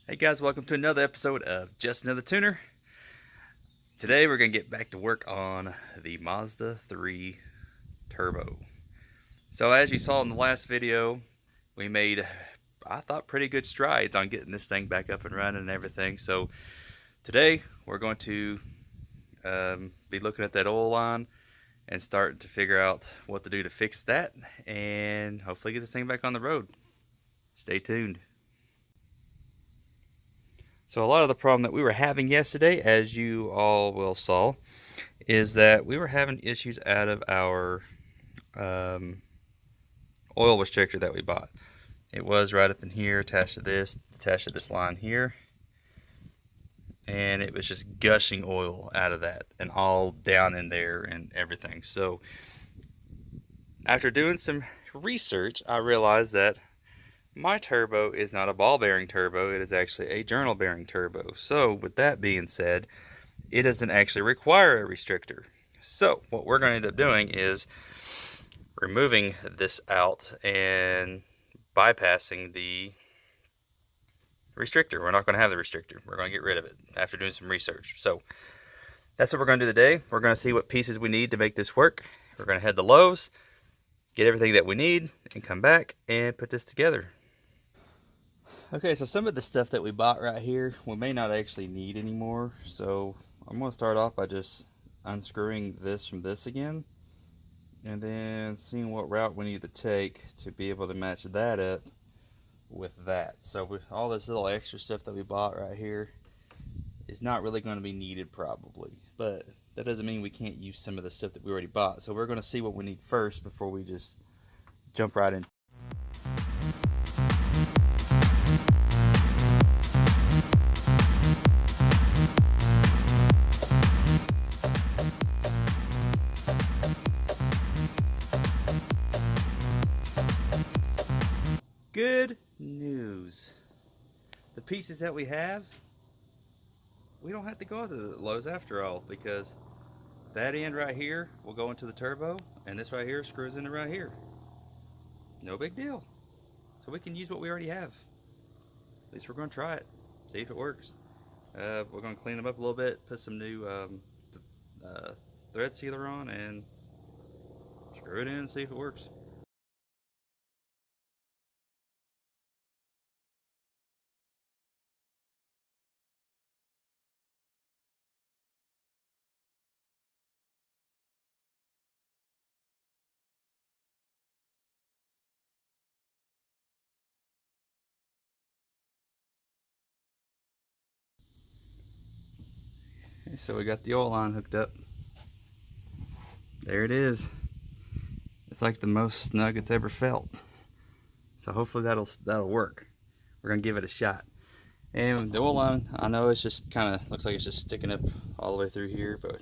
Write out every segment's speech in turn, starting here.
Hey guys, welcome to another episode of Just Another Tuner. Today we're going to get back to work on the Mazda 3 Turbo. So as you saw in the last video, we made, I thought, pretty good strides on getting this thing back up and running and everything. So today we're going to be looking at that oil line and start to figure out what to do to fix that and hopefully get this thing back on the road. Stay tuned. So a lot of the problem that we were having yesterday, as you all will saw, is that we were having issues out of our oil restrictor that we bought. It was right up in here, attached to this line here, and it was just gushing oil out of that and all down in there and everything. So after doing some research, I realized that my turbo is not a ball bearing turbo, it is actually a journal bearing turbo. So with that being said, it doesn't actually require a restrictor. So what we're going to end up doing is removing this out and bypassing the restrictor. We're not going to have the restrictor. We're going to get rid of it after doing some research. So that's what we're going to do today. We're going to see what pieces we need to make this work. We're going to head to Lowe's, get everything that we need, and come back and put this together. Okay, so some of the stuff that we bought right here, we may not actually need anymore. So I'm going to start off by just unscrewing this from this again, and then seeing what route we need to take to be able to match that up with that. So with all this little extra stuff that we bought right here is not really going to be needed probably, but that doesn't mean we can't use some of the stuff that we already bought. So we're going to see what we need first before we just jump right in. Good news. The pieces that we have, we don't have to go to the Lowe's after all, because that end right here will go into the turbo, and this right here screws into right here. No big deal. So we can use what we already have. At least we're going to try it, see if it works. We're going to clean them up a little bit, put some new thread sealer on, and screw it in and see if it works. Okay, so we got the oil line hooked up. There it is. It's like the most snug it's ever felt. So hopefully that'll work. We're gonna give it a shot. And the oil line, I know it's just kind of looks like it's just sticking up all the way through here, but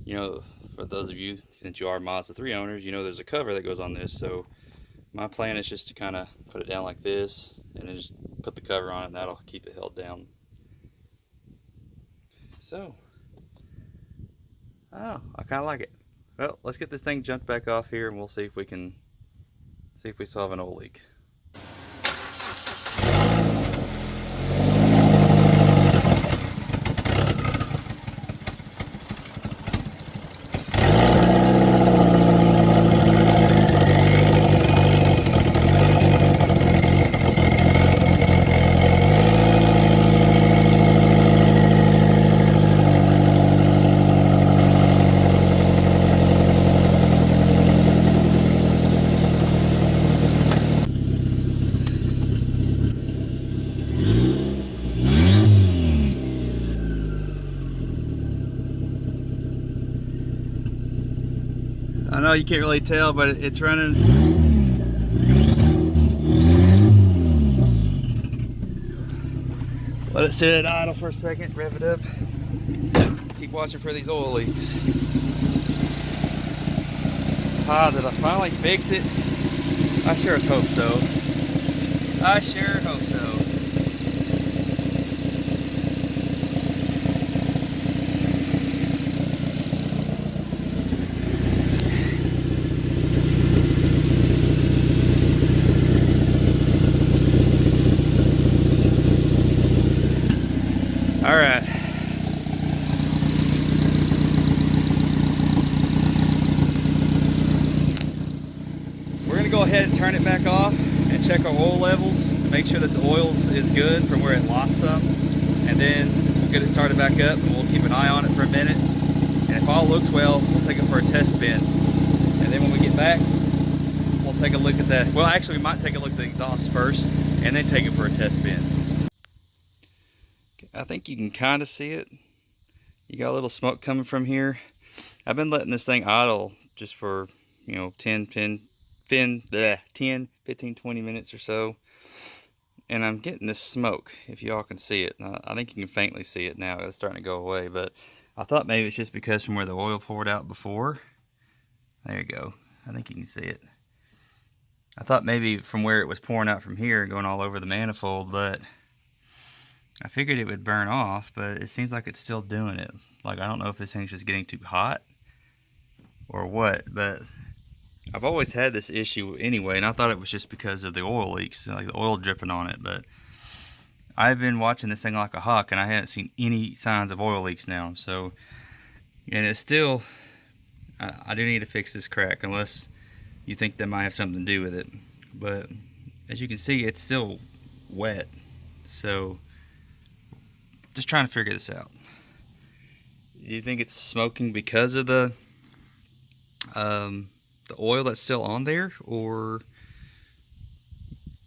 you know, for those of you, since you are Mazda 3 owners, you know there's a cover that goes on this. So my plan is just to kind of put it down like this, and then just put the cover on it, and that'll keep it held down. So, oh, I kind of like it. Well, let's get this thing jumped back off here, and we'll see if we still have an oil leak. I know you can't really tell, but it's running. Let it sit at idle for a second, rev it up. Keep watching for these oil leaks. Ah, did I finally fix it? I sure hope so. I sure hope so. All right. We're gonna go ahead and turn it back off and check our oil levels to make sure that the oil is good from where it lost some. And then we'll get it started back up and we'll keep an eye on it for a minute. And if all looks well, we'll take it for a test spin. And then when we get back, we'll take a look at that. Well, actually we might take a look at the exhaust first and then take it for a test spin. I think you can kind of see it. You got a little smoke coming from here. I've been letting this thing idle just for, you know, 10, 15, 20 minutes or so. And I'm getting this smoke, if y'all can see it. I think you can faintly see it now. It's starting to go away, but I thought maybe it's just because from where the oil poured out before. There you go. I think you can see it. I thought maybe from where it was pouring out from here and going all over the manifold, but I figured it would burn off, but it seems like it's still doing it. Like, I don't know if this thing's just getting too hot or what, but I've always had this issue anyway, and I thought it was just because of the oil leaks, like the oil dripping on it, but I've been watching this thing like a hawk, and I haven't seen any signs of oil leaks now, so, and it's still, I do need to fix this crack, unless you think that might have something to do with it, but as you can see, it's still wet, so just trying to figure this out. Do you think it's smoking because of the oil that's still on there, or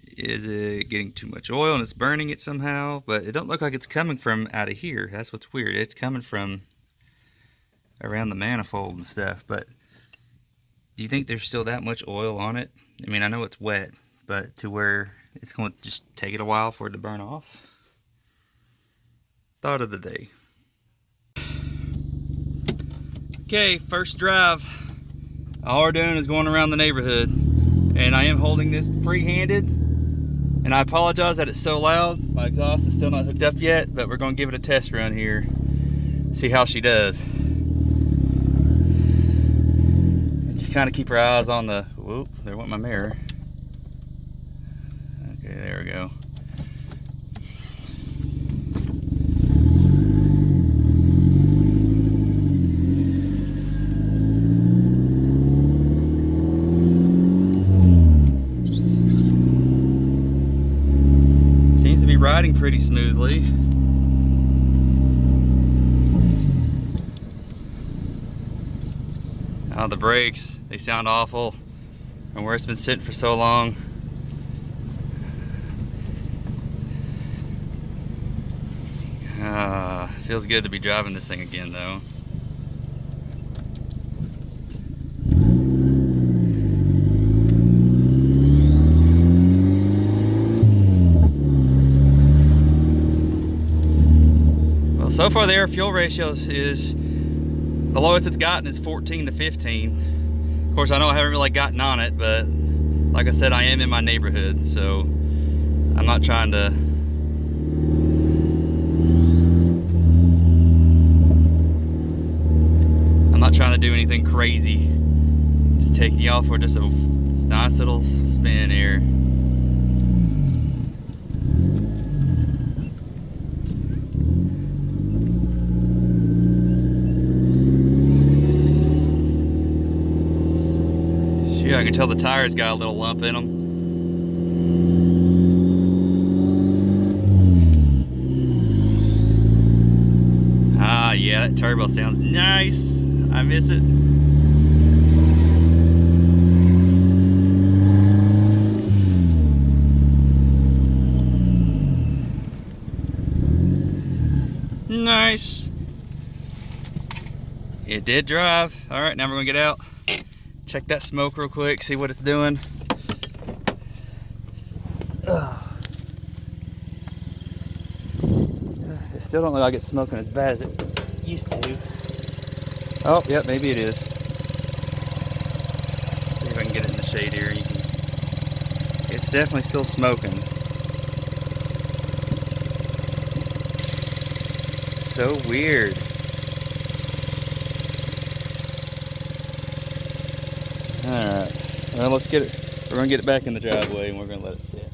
is it getting too much oil and it's burning it somehow? But it don't look like it's coming from out of here. That's what's weird. It's coming from around the manifold and stuff. But do you think there's still that much oil on it? I mean, I know it's wet, but to where it's going to just take it a while for it to burn off? Thought of the day. Okay, first drive. All we're doing is going around the neighborhood, and I am holding this free-handed, and I apologize that it's so loud. My exhaust is still not hooked up yet, but we're going to give it a test run here, see how she does. Just kind of keep our eyes on the, whoop, there went my mirror. Okay, there we go. Riding pretty smoothly. Oh, the brakes, they sound awful and where it's been sitting for so long. Feels good to be driving this thing again though. So far the air fuel ratio is, the lowest it's gotten is 14 to 15. Of course I know I haven't really gotten on it, but like I said, I am in my neighborhood, so I'm not trying to do anything crazy. Just taking you off for just a nice little spin here. Yeah, I can tell the tires got a little lump in them. Ah, yeah, that turbo sounds nice. I miss it. Nice. It did drive. All right, now we're gonna get out. Check that smoke real quick, see what it's doing. It still don't look like it's smoking as bad as it used to. Oh, yep, maybe it is. Let's see if I can get it in the shade here. It's definitely still smoking. So weird. Alright, well let's get it, we're going to get it back in the driveway and we're going to let it sit.